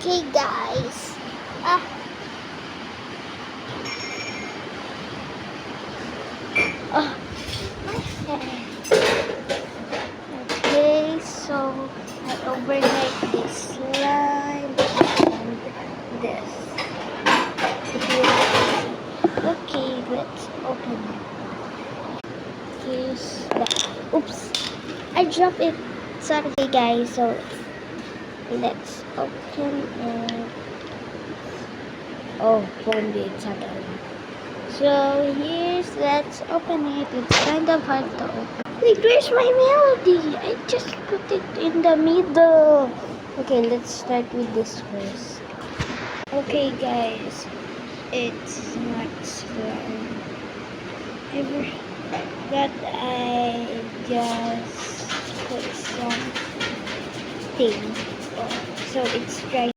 Okay, guys. Ah. Oh, my hair. Okay, so I overnight this slime and this. Okay, let's open it. Here's the. Oops, I dropped it. Sorry, guys. So let's open it. Oh, phone did again. So let's open it. It's kind of hard to open. Wait, where's my melody? I just put it in the middle. Okay, let's start with this first. Okay, guys, it's not slime. But I just put some thing. So it's dry.